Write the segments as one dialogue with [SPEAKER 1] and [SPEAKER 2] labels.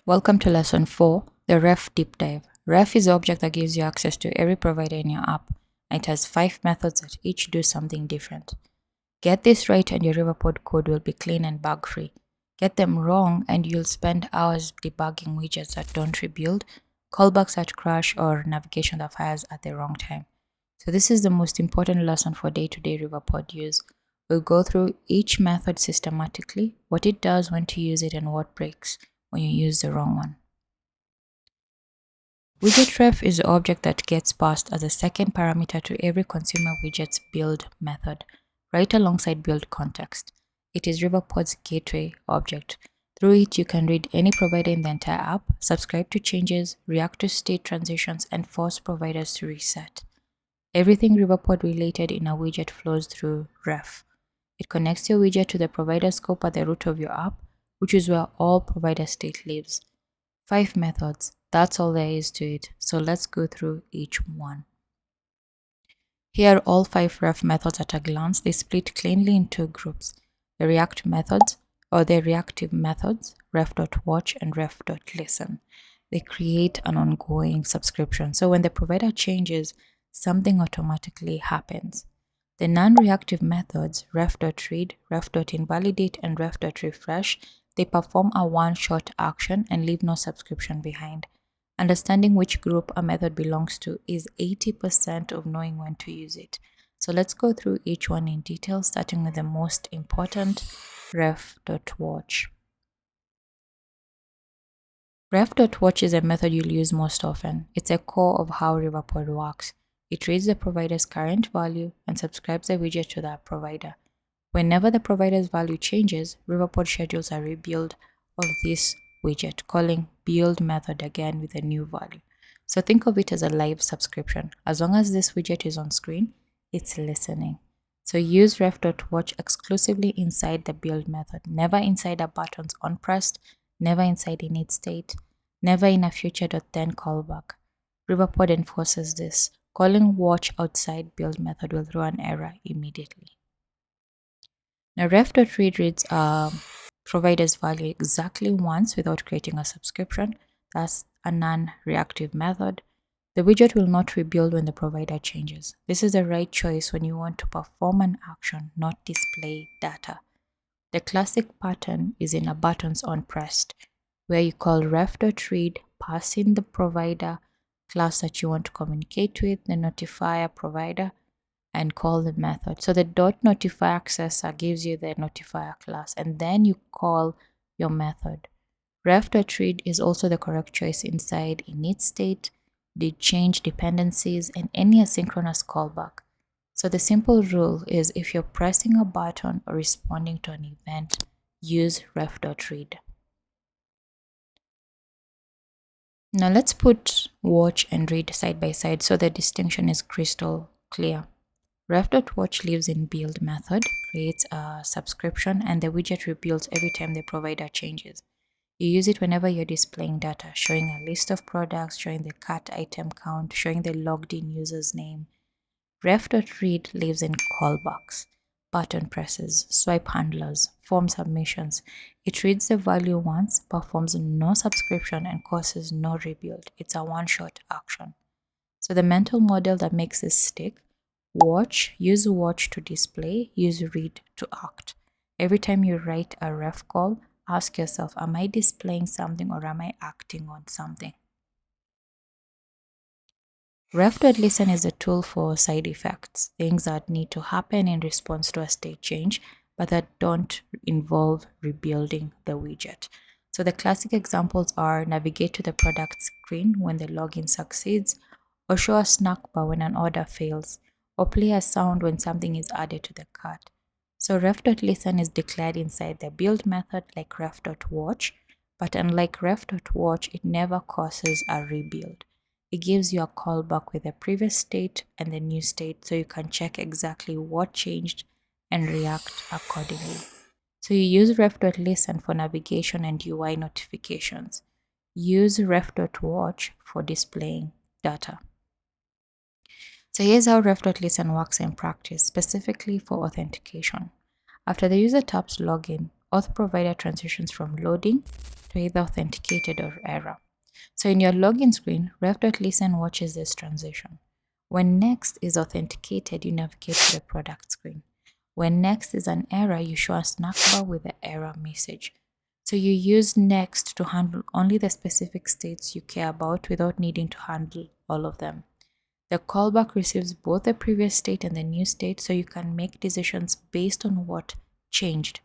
[SPEAKER 1] Welcome to Lesson 4, the Ref Deep Dive. Ref is the object that gives you access to every provider in your app. It has 5 methods that each do something different. Get this right and your Riverpod code will be clean and bug-free. Get them wrong and you'll spend hours debugging widgets that don't rebuild, callbacks that crash, or navigation that fires at the wrong time. So this is the most important lesson for day-to-day Riverpod use. We'll go through each method systematically, what it does, when to use it, and what breaks when you use the wrong one. Widget ref is the object that gets passed as a second parameter to every consumer widget's build method, right alongside build context. It is Riverpod's gateway object. Through it, you can read any provider in the entire app, subscribe to changes, react to state transitions, and force providers to reset. Everything Riverpod related in a widget flows through ref. It connects your widget to the provider scope at the root of your app, which is where all provider state lives. 5 methods, that's all there is to it, so let's go through each one. Here are all 5 ref methods at a glance. They split cleanly into groups: the react methods, or the reactive methods, ref.watch and ref.listen. They create an ongoing subscription, so when the provider changes, something automatically happens. The non-reactive methods, ref.read, ref.invalidate, and ref.refresh, they perform a one-shot action and leave no subscription behind. Understanding which group a method belongs to is 80% of knowing when to use it. So let's go through each one in detail, starting with the most important, ref.watch. Ref.watch is a method you'll use most often. It's a core of how Riverpod works. It reads the provider's current value and subscribes the widget to that provider. Whenever the provider's value changes, Riverpod schedules a rebuild of this widget, calling build method again with a new value. So think of it as a live subscription. As long as this widget is on screen, it's listening. So use ref.watch exclusively inside the build method, never inside a button's onPressed, never inside init state, never in a future.then callback. Riverpod enforces this. Calling watch outside build method will throw an error immediately. Now ref.read reads a provider's value exactly once without creating a subscription. That's a non-reactive method. The widget will not rebuild when the provider changes. This is the right choice when you want to perform an action, not display data. The classic pattern is in a buttons onPressed, where you call ref.read, pass in the provider class that you want to communicate with, the notifier provider, and call the method. So the .notify accessor gives you the notifier class, and then you call your method. Ref.read is also the correct choice inside init state, the change dependencies, and any asynchronous callback. So the simple rule is, if you're pressing a button or responding to an event, use ref.read. Now let's put watch and read side by side so the distinction is crystal clear. Ref.watch lives in build method, creates a subscription, and the widget rebuilds every time the provider changes. You use it whenever you're displaying data, showing a list of products, showing the cart item count, showing the logged in user's name. Ref.read lives in callbacks, button presses, swipe handlers, form submissions. It reads the value once, performs no subscription, and causes no rebuild. It's a one-shot action. So the mental model that makes this stick: watch, use watch to display, use read to act. Every time you write a ref call, ask yourself, am I displaying something or am I acting on something? Ref.listen is a tool for side effects, things that need to happen in response to a state change, but that don't involve rebuilding the widget. So the classic examples are navigate to the product screen when the login succeeds, or show a snack bar when an order fails, or play a sound when something is added to the cart. So ref.listen is declared inside the build method like ref.watch, but unlike ref.watch, it never causes a rebuild. It gives you a callback with the previous state and the new state, so you can check exactly what changed and react accordingly. So you use ref.listen for navigation and UI notifications. Use ref.watch for displaying data. So here's how ref.listen works in practice, specifically for authentication. After the user taps login, auth provider transitions from loading to either authenticated or error. So in your login screen, ref.listen watches this transition. When next is authenticated, you navigate to the product screen. When next is an error, you show a snack bar with the error message. So you use next to handle only the specific states you care about without needing to handle all of them. The callback receives both the previous state and the new state, so you can make decisions based on what changed.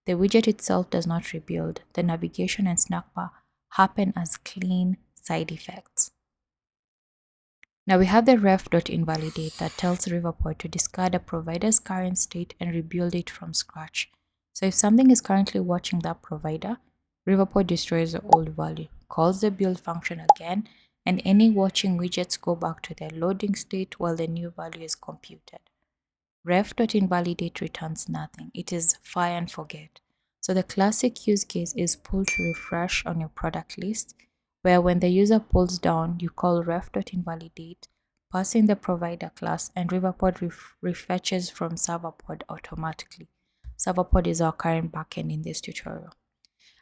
[SPEAKER 1] The widget itself does not rebuild. The navigation and snack bar happen as clean side effects. Now we have the ref.invalidate that tells Riverpod to discard a provider's current state and rebuild it from scratch. So if something is currently watching that provider, Riverpod destroys the old value, calls the build function again, and any watching widgets go back to their loading state while the new value is computed. Ref.invalidate returns nothing. It is fire and forget. So the classic use case is pull to refresh on your product list, where when the user pulls down, you call ref.invalidate, pass in the provider class, and Riverpod refetches from Serverpod automatically. Serverpod is our current backend in this tutorial.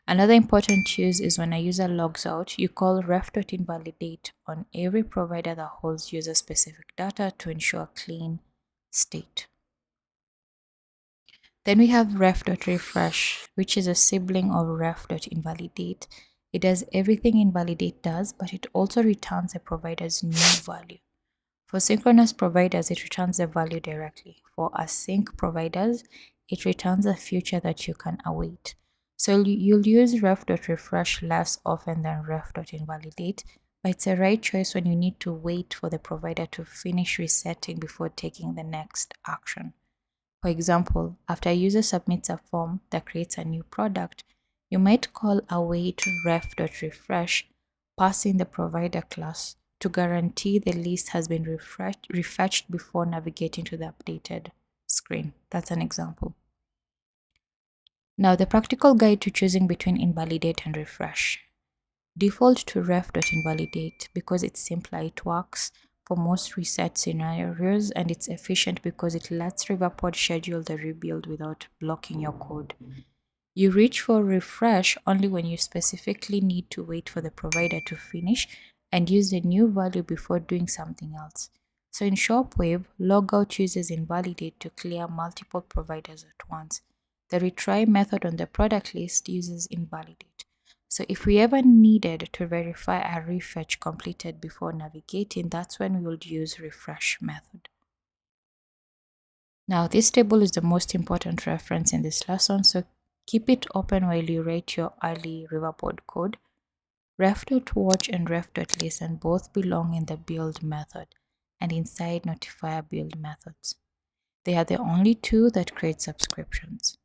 [SPEAKER 1] Another important use is when a user logs out, you call ref.invalidate on every provider that holds user-specific data to ensure a clean state. Then we have ref.refresh, which is a sibling of ref.invalidate. It does everything invalidate does, but it also returns the provider's new value. For synchronous providers, it returns the value directly. For async providers, it returns a future that you can await. So you'll use ref.refresh less often than ref.invalidate, but it's a right choice when you need to wait for the provider to finish resetting before taking the next action. For example, after a user submits a form that creates a new product, you might call await ref.refresh, passing the provider class to guarantee the list has been refetched before navigating to the updated screen. That's an example. Now, the practical guide to choosing between invalidate and refresh. Default to ref.invalidate because it's simpler, it works for most reset scenarios, and it's efficient because it lets Riverpod schedule the rebuild without blocking your code. You reach for refresh only when you specifically need to wait for the provider to finish and use the new value before doing something else. So in ShopWave, logout uses invalidate to clear multiple providers at once. The retry method on the product list uses invalidate. So if we ever needed to verify a refetch completed before navigating, that's when we would use refresh method. Now this table is the most important reference in this lesson, so keep it open while you write your early Riverpod code. Ref.watch and ref.listen both belong in the build method and inside notifier build methods. They are the only two that create subscriptions.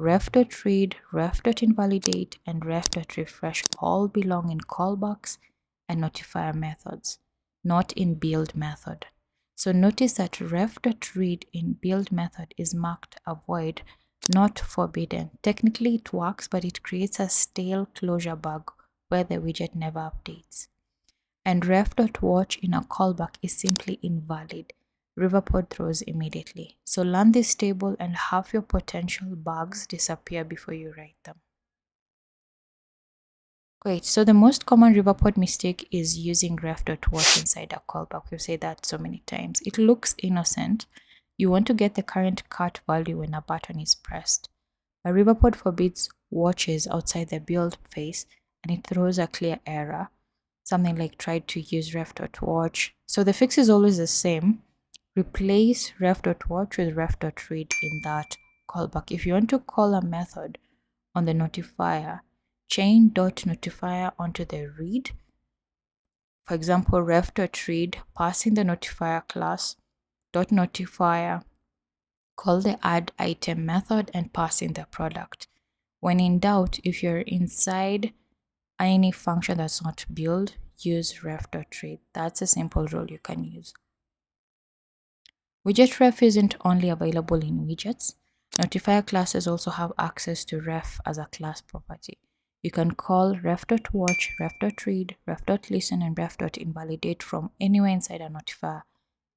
[SPEAKER 1] Ref.read, ref.invalidate, and ref.refresh all belong in callbacks and notifier methods, not in build method. So notice that ref.read in build method is marked avoid, not forbidden. Technically it works, but it creates a stale closure bug where the widget never updates. And ref.watch in a callback is simply invalid. Riverpod throws immediately. So learn this table and have your potential bugs disappear before you write them. Great, so the most common Riverpod mistake is using ref.watch inside a callback. We've said that so many times. It looks innocent. You want to get the current cut value when a button is pressed. A Riverpod forbids watches outside the build phase and it throws a clear error. Something like tried to use ref.watch. So the fix is always the same. Replace ref.watch with ref.read in that callback. If you want to call a method on the notifier, chain .notifier onto the read. For example, ref.read, passing the notifier class, .notifier, call the add item method and pass in the product. When in doubt, if you're inside any function that's not build, use ref.read. That's a simple rule you can use. Widget ref isn't only available in widgets. Notifier classes also have access to ref as a class property. You can call ref.watch, ref.read, ref.listen, and ref.invalidate from anywhere inside a notifier,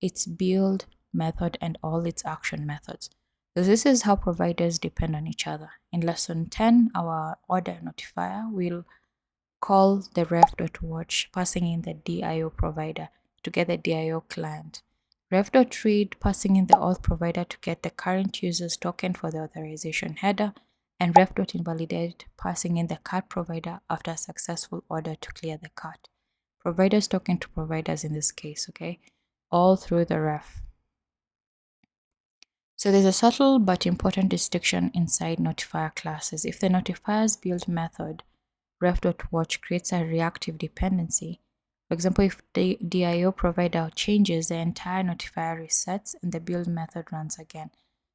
[SPEAKER 1] its build method, and all its action methods. So this is how providers depend on each other. In lesson 10, our order notifier will call the ref.watch, passing in the DIO provider to get the DIO client. Ref.read, passing in the auth provider to get the current user's token for the authorization header, and ref.invalidate, passing in the cart provider after a successful order to clear the cart. Providers talking to providers in this case, okay? All through the ref. So there's a subtle but important distinction inside notifier classes. If the notifier's build method ref.watch creates a reactive dependency, for example, if the DIO provider changes, the entire notifier resets and the build method runs again.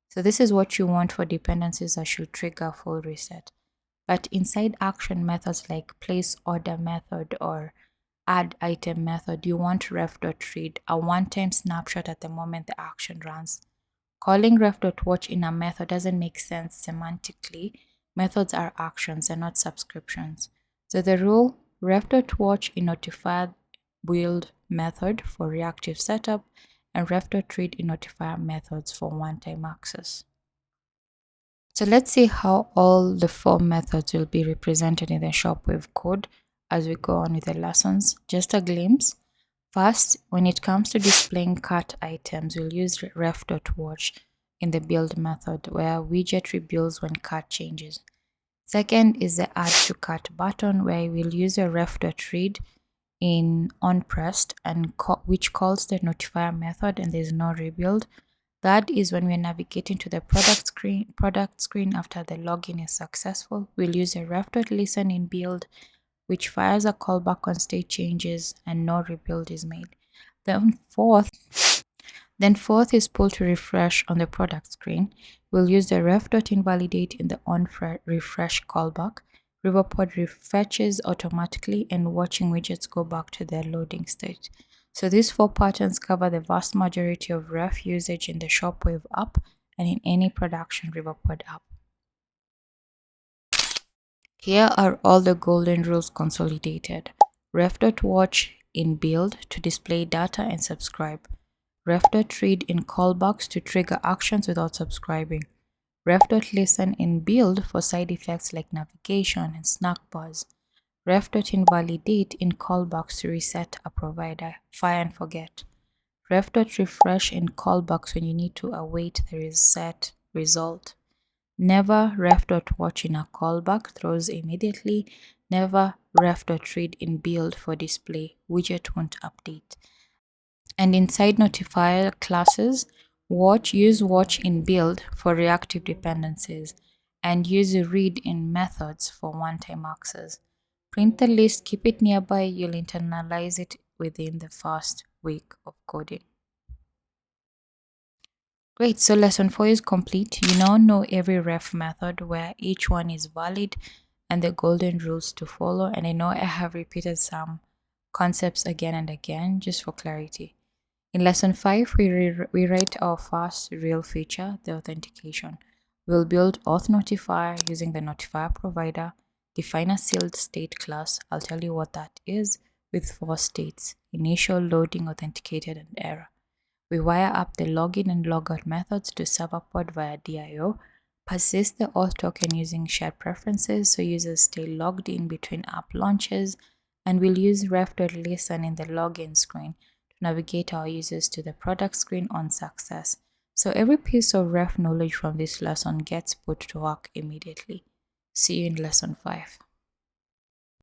[SPEAKER 1] So this is what you want for dependencies that should trigger full reset. But inside action methods like place order method or add item method, you want ref.read, a one-time snapshot at the moment the action runs. Calling ref.watch in a method doesn't make sense semantically. Methods are actions and not subscriptions. So the rule, ref.watch in notifier build method for reactive setup and ref.read in notifier methods for one-time access. So let's see how all the 4 methods will be represented in the ShopWave code as we go on with the lessons. Just a glimpse. First, when it comes to displaying cart items, we'll use ref.watch in the build method where widget rebuilds when cart changes. Second is the add to cart button where we'll use a ref.read in onPressed and which calls the notifier method and there's no rebuild. That is when we're navigating to the product screen after the login is successful. We'll use a ref.listen in build, which fires a callback on state changes and no rebuild is made. Then fourth is pull to refresh on the product screen. We'll use the ref.invalidate in the on-refresh callback. Riverpod refetches automatically and watching widgets go back to their loading state. So these 4 patterns cover the vast majority of ref usage in the ShopWave app and in any production Riverpod app. Here are all the golden rules consolidated. Ref.watch in build to display data and subscribe. Ref.read in callbacks to trigger actions without subscribing. Ref.listen in build for side effects like navigation and snack bars. Ref.invalidate in callbacks to reset a provider, fire and forget. Ref.refresh in callbacks when you need to await the reset result. Never ref.watch in a callback, throws immediately. Never ref.read in build for display, widget won't update. And inside notifier classes, use watch in build for reactive dependencies and use read in methods for one-time access. Print the list, keep it nearby, you'll internalize it within the first week of coding. Great, so lesson 4 is complete. You now know every ref method where each one is valid and the golden rules to follow. And I know I have repeated some concepts again and again just for clarity. In lesson 5, we write our first real feature, the authentication. We'll build auth notifier using the notifier provider, define a sealed state class. I'll tell you what that is with 4 states: initial, loading, authenticated, and error. We wire up the login and logout methods to Serverpod via DIO, persist the auth token using shared preferences so users stay logged in between app launches, and we'll use ref.listen in the login screen to navigate our users to the product screen on success. So every piece of ref knowledge from this lesson gets put to work immediately. See you in lesson 5.